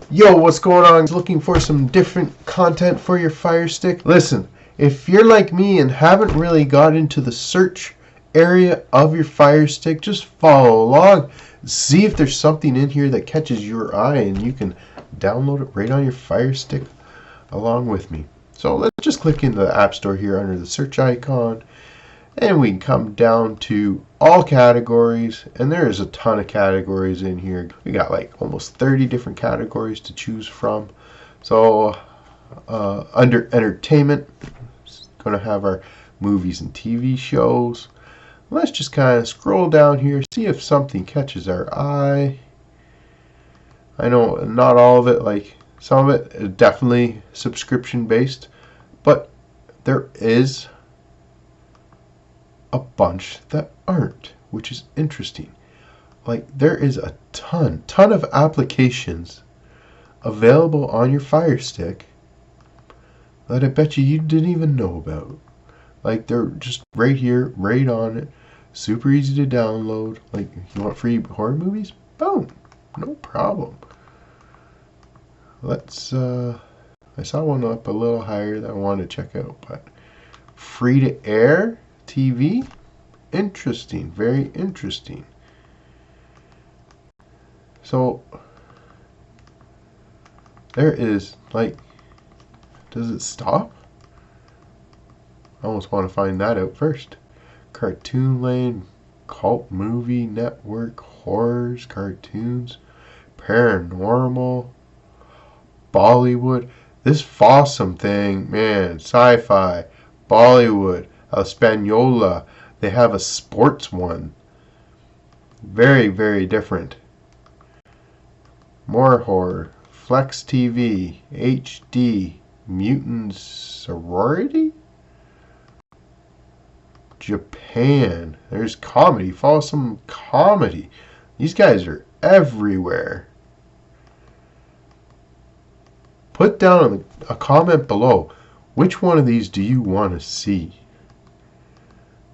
Yo, what's going on? Looking for some different content for your Fire Stick? Listen, if you're like me and haven't really got into the search area of your Fire Stick, just follow along. See if there's something in here that catches your eye and you can download it right on your Fire Stick along with me. So let's just click into the App Store here under the search icon. And we can come down to all categories, and there is a ton of categories in here. We got like almost 30 different categories to choose from. So under entertainment, it's going to have our movies and TV shows. Let's just kind of scroll down here, see if something catches our eye. I know not all of it, like some of it is definitely subscription based, but there is a bunch that aren't, which is interesting. Like there is a ton of applications available on your Fire Stick that I bet you didn't even know about. Like they're just right here, right on it, super easy to download. Like you want free horror movies? Boom, no problem. Let's I saw one up a little higher that I wanted to check out, but free to air TV? Interesting, very interesting. So there is, like, does it stop? I almost want to find that out first. Cartoon Lane, Cult Movie Network, horrors, cartoons, paranormal, Bollywood. This Fossum thing, man, sci-fi, Bollywood, Española. They have a sports one. Very, very different. More horror. Flex TV. HD. Mutant Sorority? Japan. There's comedy. Follow some comedy. These guys are everywhere. Put down a comment below. Which one of these do you want to see?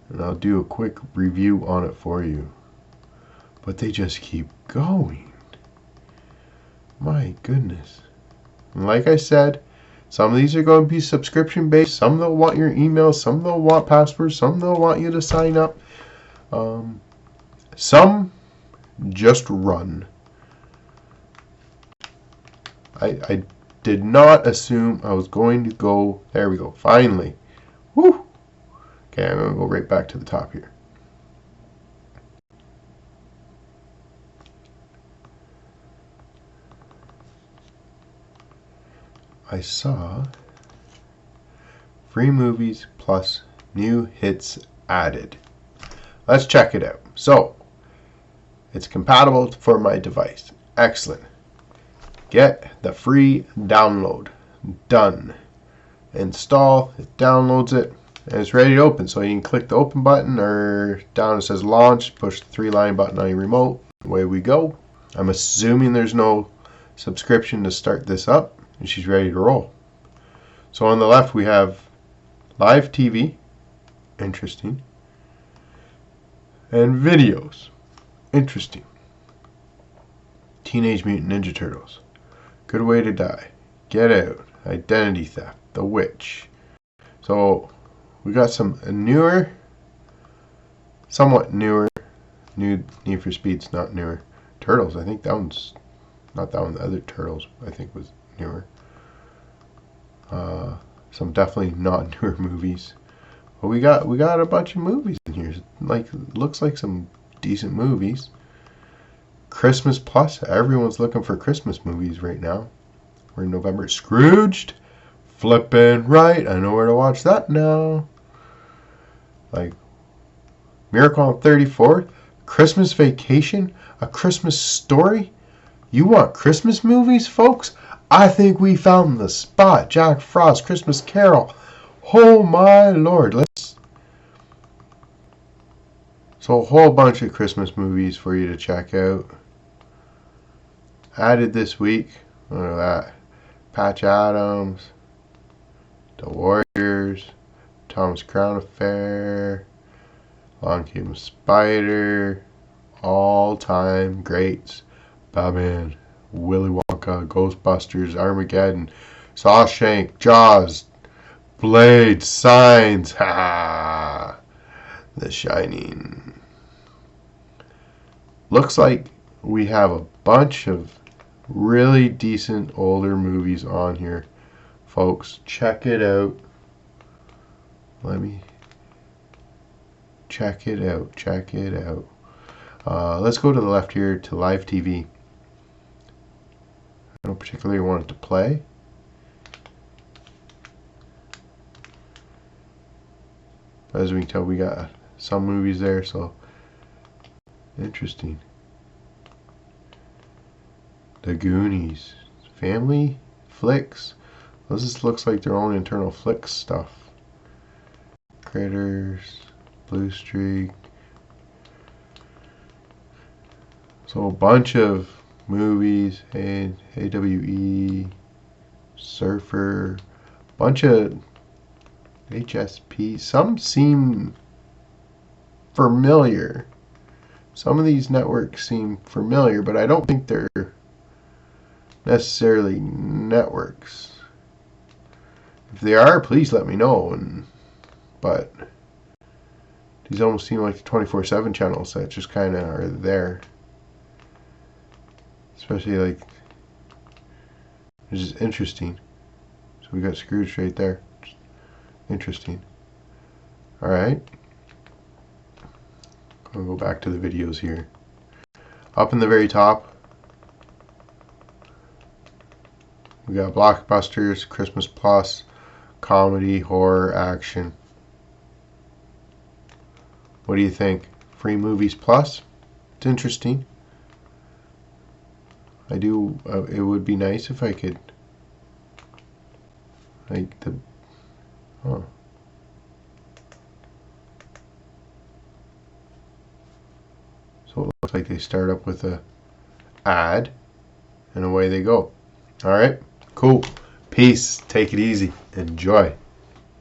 And I'll do a quick review on it for you. But they just keep going. My goodness. And like I said, some of these are going to be subscription based. Some they'll want your email. Some they'll want passwords. Some they'll want you to sign up. Some just run. I did not assume I was going to go. There we go. Finally. Woo! Okay, I'm going to go right back to the top here. I saw free movies plus new hits added. Let's check it out. So, it's compatible for my device. Excellent. Get the free download. Done. Install. It downloads it. And it's ready to open. So you can click the open button, or down it says launch, push the 3-line button on your remote. Away we go. I'm assuming there's no subscription to start this up, and she's ready to roll. So on the left we have live TV, interesting, and videos, interesting. Teenage Mutant Ninja Turtles, Good Way to Die, Get Out, Identity Theft, The Witch. So we got some newer, somewhat newer, new Need for Speed's not newer. Turtles, I think that one's, not that one, the other Turtles I think was newer. Some definitely not newer movies. But we got a bunch of movies in here. Like, looks like some decent movies. Christmas Plus, everyone's looking for Christmas movies right now. We're in November. Scrooged, flippin' right, I know where to watch that now. Like Miracle on 34th, Christmas Vacation, A Christmas Story. You want Christmas movies, folks? I think we found the spot. Jack Frost, Christmas Carol. Oh my Lord. So a whole bunch of Christmas movies for you to check out. Added this week. Look at that. Patch Adams, The Warriors, Thomas Crown Affair, Long Came a Spider, all-time greats. Batman, Willy Wonka, Ghostbusters, Armageddon, Shawshank, Jaws, Blade, Signs, ha! The Shining. Looks like we have a bunch of really decent older movies on here, folks. Check it out. Let me check it out. Check it out. Let's go to the left here to live TV. I don't particularly want it to play. As we can tell, we got some movies there, so interesting. The Goonies. Family flicks. This just looks like their own internal flick stuff. Critters. Blue Streak. So a bunch of movies. AWE. Surfer. Bunch of HSP. Some seem familiar. Some of these networks seem familiar, but I don't think they're necessarily networks. If they are, please let me know. But these almost seem like the 24/7 channels that just kind of are there. Especially like, it's just interesting. So we got Scrooge right there. Interesting. Alright. I'll go back to the videos here. Up in the very top, we got blockbusters, Christmas Plus, comedy, horror, action. What do you think? Free Movies Plus? It's interesting. I do. It would be nice if I could, like the. Oh. So it looks like they start up with a ad, and away they go. All right. Cool. Peace. Take it easy. Enjoy.